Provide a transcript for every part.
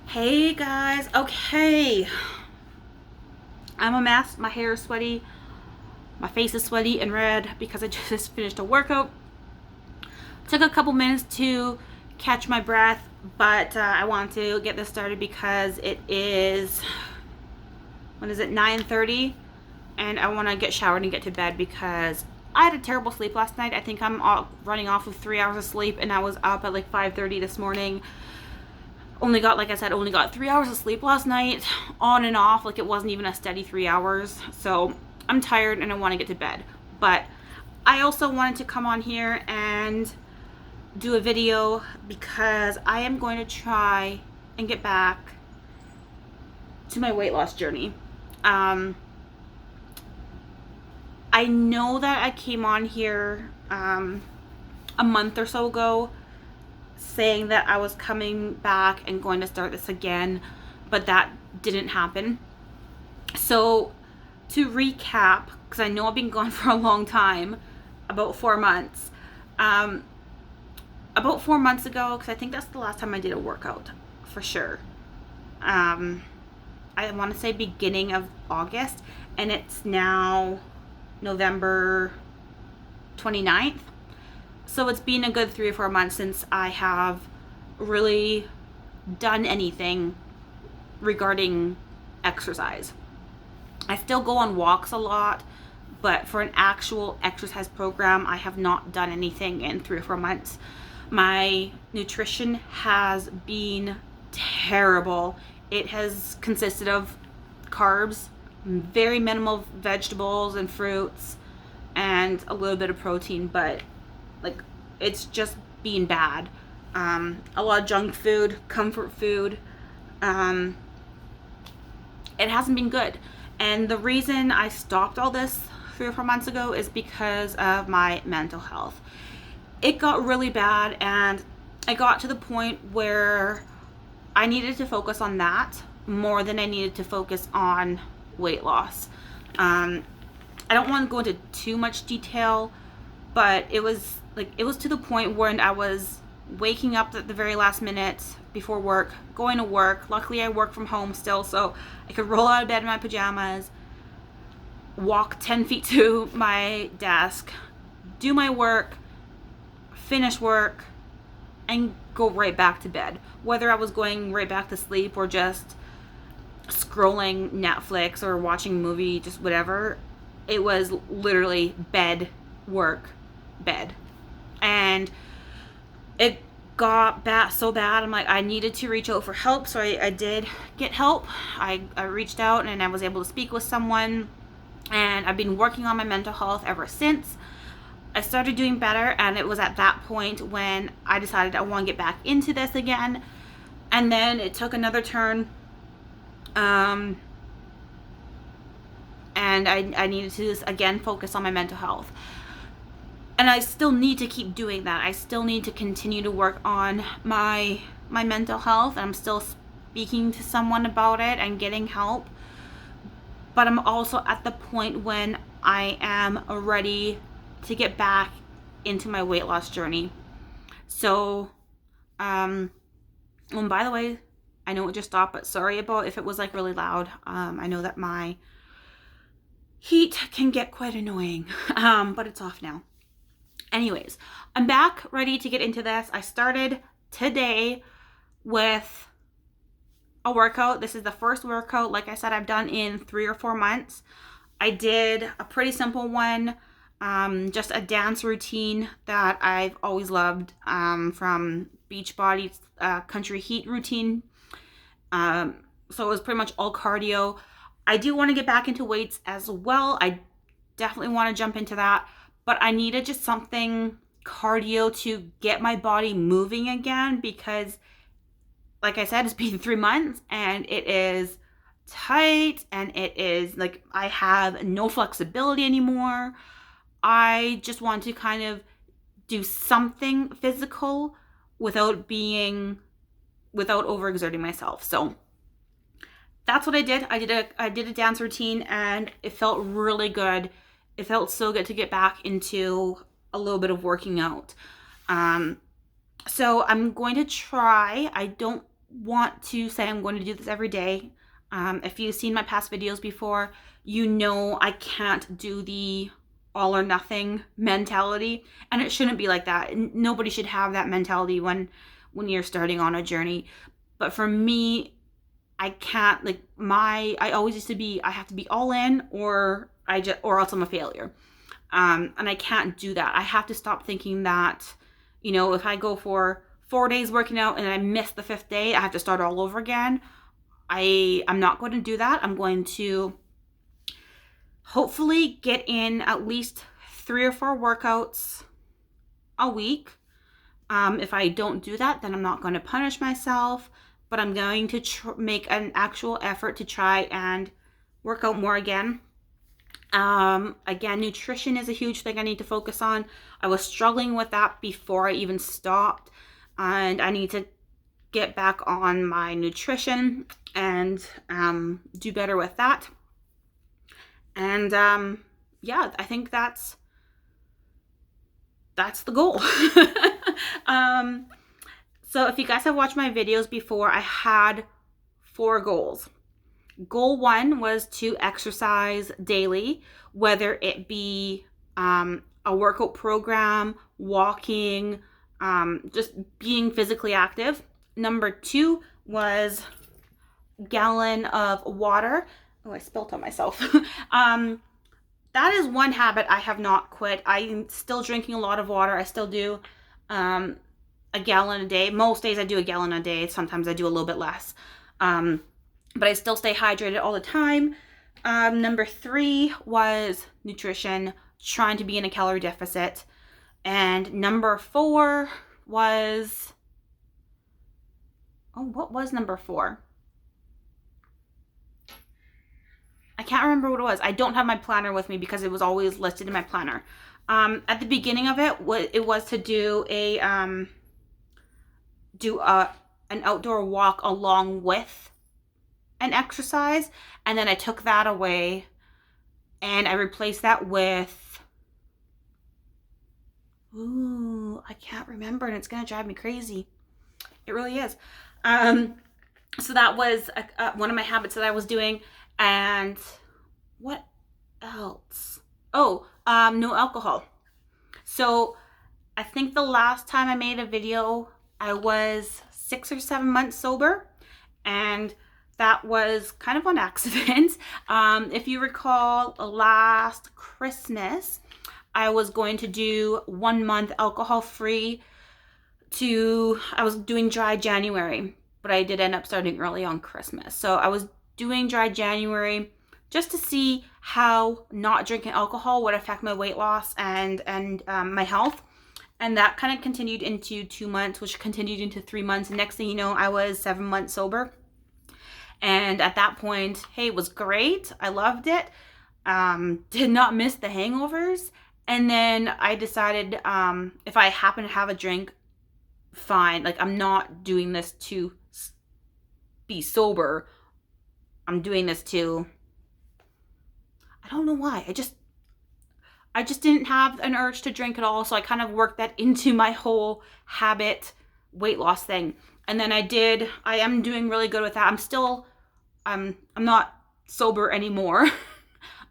Hey guys, okay. I'm a mess. My hair is sweaty. My face is sweaty and red because I just finished a workout. Took a couple minutes to catch my breath, but I want to get this started because it is, when is it, 9:30, and I want to get showered and get to bed because I had a terrible sleep last night. I think I'm running off of 3 hours of sleep, and I was up at like 5:30 this morning. Only got, like I said, only got 3 hours of sleep last night, on and off. Like, it wasn't even a steady 3 hours. So I'm tired and I want to get to bed. But I also wanted to come on here and do a video because I am going to try and get back to my weight loss journey. I know that I came on here a month or so ago saying that I was coming back and going to start this again, but that didn't happen. So to recap, because I know I've been gone for a long time, about 4 months. About 4 months ago, because I think that's the last time I did a workout, for sure. I want to say beginning of August, and it's now November 29th. So it's been a good 3 or 4 months since I have really done anything regarding exercise. I still go on walks a lot, but for an actual exercise program, I have not done anything in 3 or 4 months. My nutrition has been terrible. It has consisted of carbs, very minimal vegetables and fruits, and a little bit of protein, but like, it's just being bad. A lot of junk food, comfort food. It hasn't been good. And the reason I stopped all this 3 or 4 months ago is because of my mental health. It got really bad, and I got to the point where I needed to focus on that more than I needed to focus on weight loss. I don't want to go into too much detail, but it was to the point when I was waking up at the very last minute before work, going to work. Luckily, I work from home still, so I could roll out of bed in my pajamas, walk 10 feet to my desk, do my work, finish work, and go right back to bed. Whether I was going right back to sleep or just scrolling Netflix or watching a movie, just whatever, it was literally bed, work, bed. And it got so bad, I'm like, I needed to reach out for help. So I did get help. I reached out and I was able to speak with someone, and I've been working on my mental health ever since. I started doing better, and it was at that point when I decided I want to get back into this again. And then it took another turn, and I needed to again focus on my mental health. And I still need to keep doing that. I still need to continue to work on my mental health. I'm still speaking to someone about it and getting help. But I'm also at the point when I am ready to get back into my weight loss journey. So, and by the way, I know it just stopped, but sorry about if it was like really loud. I know that my heat can get quite annoying, but it's off now. Anyways, I'm back ready to get into this. I started today with a workout. This is the first workout, like I said, I've done in 3 or 4 months. I did a pretty simple one, just a dance routine that I've always loved, from Beachbody's Country Heat routine. So it was pretty much all cardio. I do want to get back into weights as well. I definitely want to jump into that. But I needed just something cardio to get my body moving again because, like I said, it's been 3 months and it is tight and it is like I have no flexibility anymore. I just want to kind of do something physical without overexerting myself. So that's what I did. I did a dance routine, and it felt really good. It felt so good to get back into a little bit of working out. So I'm going to try. I don't want to say I'm going to do this every day. If you've seen my past videos before, you know I can't do the all or nothing mentality, and it shouldn't be like that. Nobody should have that mentality when you're starting on a journey. But for me, I can't, like, I always used to be, I have to be all in, or else I'm a failure. And I can't do that. I have to stop thinking that, you know, if I go for 4 days working out and I miss the 5th day, I have to start all over again. I'm not going to do that. I'm going to hopefully get in at least 3 or 4 workouts a week. If I don't do that, then I'm not going to punish myself, but I'm going to make an actual effort to try and work out more again. Again, nutrition is a huge thing I need to focus on. I was struggling with that before I even stopped, and I need to get back on my nutrition and do better with that. And yeah, I think that's the goal. So if you guys have watched my videos before, I had 4 goals. Goal 1 was to exercise daily, whether it be a workout program, walking, just being physically active. Number 2 was gallon of water. Oh, I spilled on myself. That is one habit I have not quit. I'm still drinking a lot of water. I still do a gallon a day. Most days I do a gallon a day. Sometimes I do a little bit less. But I still stay hydrated all the time. Number 3 was nutrition, trying to be in a calorie deficit. And number 4 was, what was number 4? I can't remember what it was. I don't have my planner with me because it was always listed in my planner. At the beginning of it was to do an outdoor walk along with an exercise, and then I took that away and I replaced that with, I can't remember, and it's gonna drive me crazy. It really is. So that was one of my habits that I was doing. And what else? No alcohol. So I think the last time I made a video, I was 6 or 7 months sober, and that was kind of on accident. If you recall, last Christmas, I was going to do 1 month alcohol free. I was doing dry January, but I did end up starting early on Christmas. So I was doing dry January just to see how not drinking alcohol would affect my weight loss and my health. And that kind of continued into 2 months, which continued into 3 months. And next thing you know, I was 7 months sober. And at that point, hey, it was great. I loved it. Did not miss the hangovers. And then I decided if I happen to have a drink, fine. Like, I'm not doing this to be sober. I'm doing this to, I don't know why. I just didn't have an urge to drink at all. So I kind of worked that into my whole habit weight loss thing. And then I am doing really good with that. I'm not sober anymore.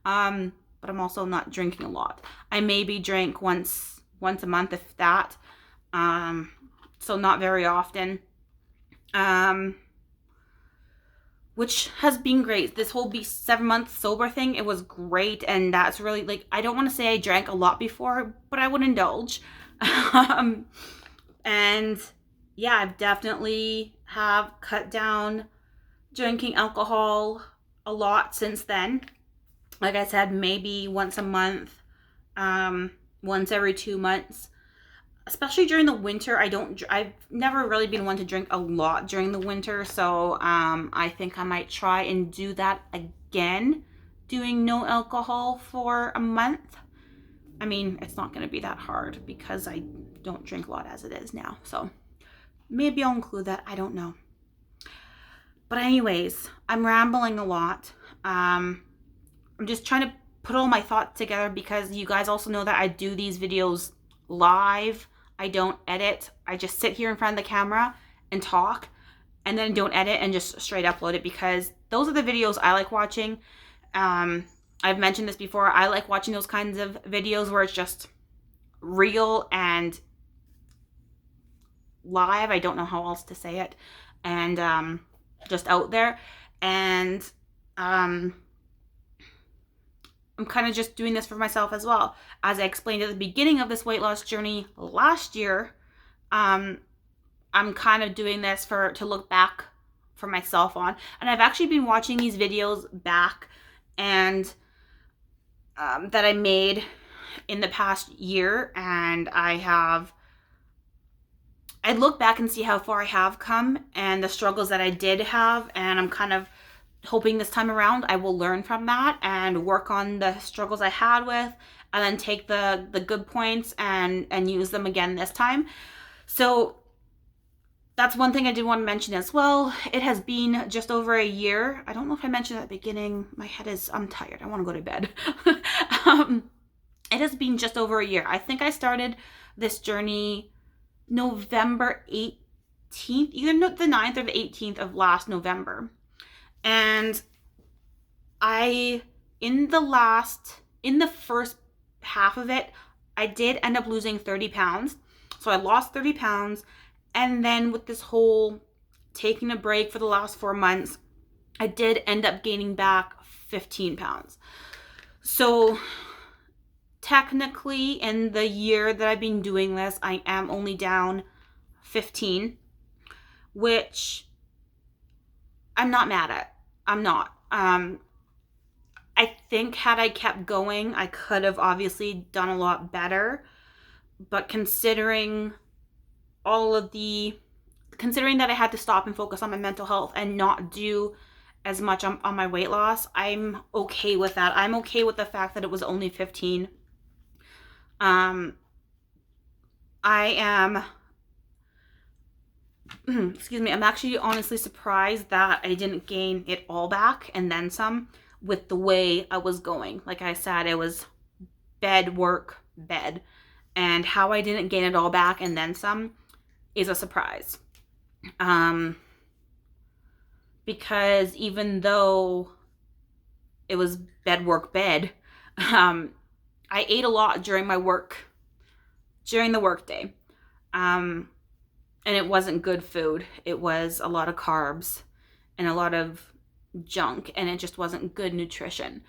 But I'm also not drinking a lot. I maybe drink once a month, if that. So not very often. Which has been great. This whole 7 months sober thing, it was great. And that's really, like, I don't want to say I drank a lot before, but I would indulge. And yeah, I've definitely have cut down drinking alcohol a lot since then. Like I said, maybe once a month, once every 2 months. Especially during the winter, I've never really been one to drink a lot during the winter, so I think I might try and do that again, doing no alcohol for a month. I mean, it's not going to be that hard because I don't drink a lot as it is now, so maybe I'll include that. I don't know. But anyways, I'm rambling a lot. I'm just trying to put all my thoughts together because you guys also know that I do these videos live. I don't edit. I just sit here in front of the camera and talk. and then don't edit and just straight upload it, because those are the videos I like watching. I've mentioned this before. I like watching those kinds of videos where it's just real and live. I don't know how else to say it. And just out there. And I'm kind of just doing this for myself as well. As I explained at the beginning of this weight loss journey last year, I'm kind of doing this to look back for myself on. And I've actually been watching these videos back and that I made in the past year, and I look back and see how far I have come and the struggles that I did have, and I'm kind of hoping this time around I will learn from that and work on the struggles I had with, and then take the good points and use them again this time. So that's one thing I did want to mention as well. It has been just over a year. I don't know if I mentioned at the beginning. I'm tired. I want to go to bed. It has been just over a year. I think I started this journey November 18th, either the 9th or the 18th of last November. And in the first half of it, I did end up losing 30 pounds. So I lost 30 pounds. And then with this whole taking a break for the last 4 months, I did end up gaining back 15 pounds. So technically, in the year that I've been doing this, I am only down 15, which I'm not mad at. I'm not. I think had I kept going, I could have obviously done a lot better. But considering that I had to stop and focus on my mental health and not do as much on my weight loss, I'm okay with that. I'm okay with the fact that it was only 15. I am, excuse me, I'm actually honestly surprised that I didn't gain it all back and then some with the way I was going. Like I said, it was bed, work, bed. And how I didn't gain it all back and then some is a surprise. Because even though it was bed, work, bed, I ate a lot during the work day. And it wasn't good food. It was a lot of carbs and a lot of junk, and it just wasn't good nutrition.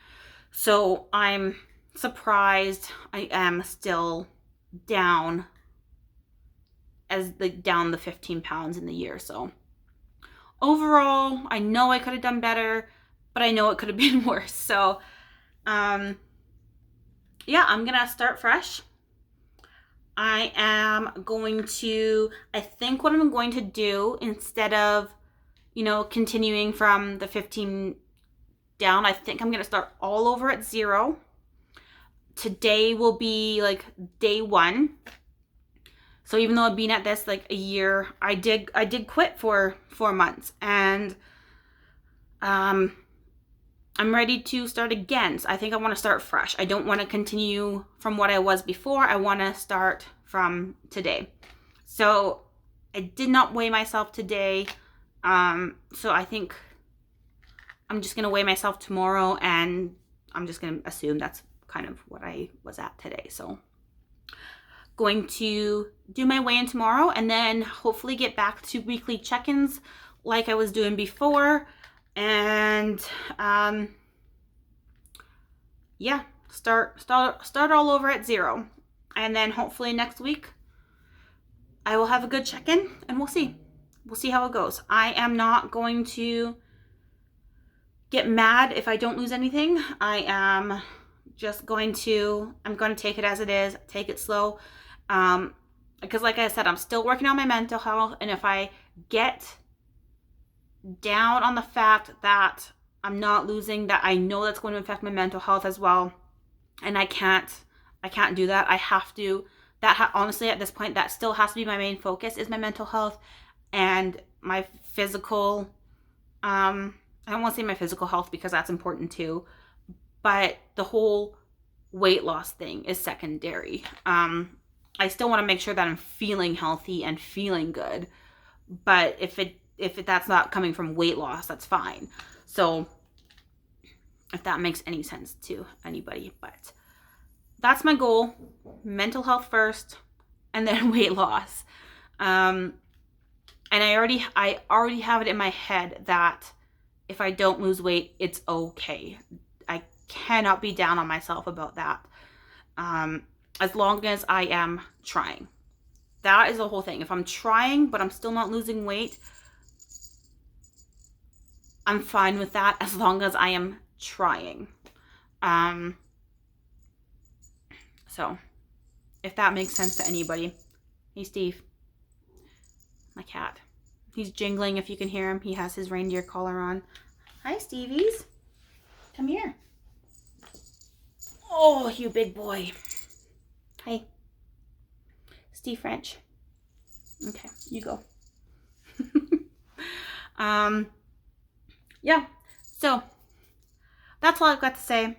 So I'm surprised I am still down the 15 pounds in the year. So overall, I know I could have done better, but I know it could have been worse. So I'm gonna start fresh. I think what I'm going to do, instead of continuing from the 15 down, I think I'm gonna start all over at 0. Today will be like day 1. So even though I've been at this like a year, I did quit for 4 months, and I'm ready to start again. So I think I want to start fresh. I don't want to continue from what I was before. I want to start from today. So I did not weigh myself today. So I think I'm just going to weigh myself tomorrow, and I'm just going to assume that's kind of what I was at today. So going to do my weigh-in tomorrow, and then hopefully get back to weekly check-ins like I was doing before, and start all over at 0. And then hopefully next week I will have a good check-in, and we'll see how it goes. I am not going to get mad if I don't lose anything. I'm going to take it as it is, take it slow. Because like I said, I'm still working on my mental health, and if I get down on the fact that I'm not losing, that I know that's going to affect my mental health as well, and I can't do that. I have to, honestly at this point, that still has to be my main focus, is my mental health and my physical, I don't want to say my physical health because that's important too, but the whole weight loss thing is secondary. I still want to make sure that I'm feeling healthy and feeling good. But if it if that's not coming from weight loss, that's fine. So if that makes any sense to anybody, but that's my goal. Mental health first, and then weight loss. And I already have it in my head that if I don't lose weight, it's okay. I cannot be down on myself about that. As long as I am trying. That is the whole thing. If I'm trying, but I'm still not losing weight, I'm fine with that as long as I am trying. So, if that makes sense to anybody. Hey, Steve. My cat. He's jingling if you can hear him. He has his reindeer collar on. Hi, Stevies. Come here. Oh, you big boy. Hi. Steve French. Okay, you go. Yeah, so that's all I've got to say.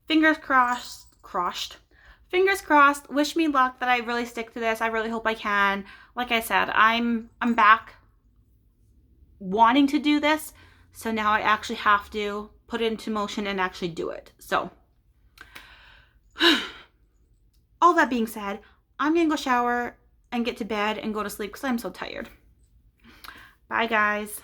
Fingers crossed. Fingers crossed. Wish me luck that I really stick to this. I really hope I can. Like I said, I'm back wanting to do this. So now I actually have to put it into motion and actually do it. So all that being said, I'm going to go shower and get to bed and go to sleep because I'm so tired. Bye, guys.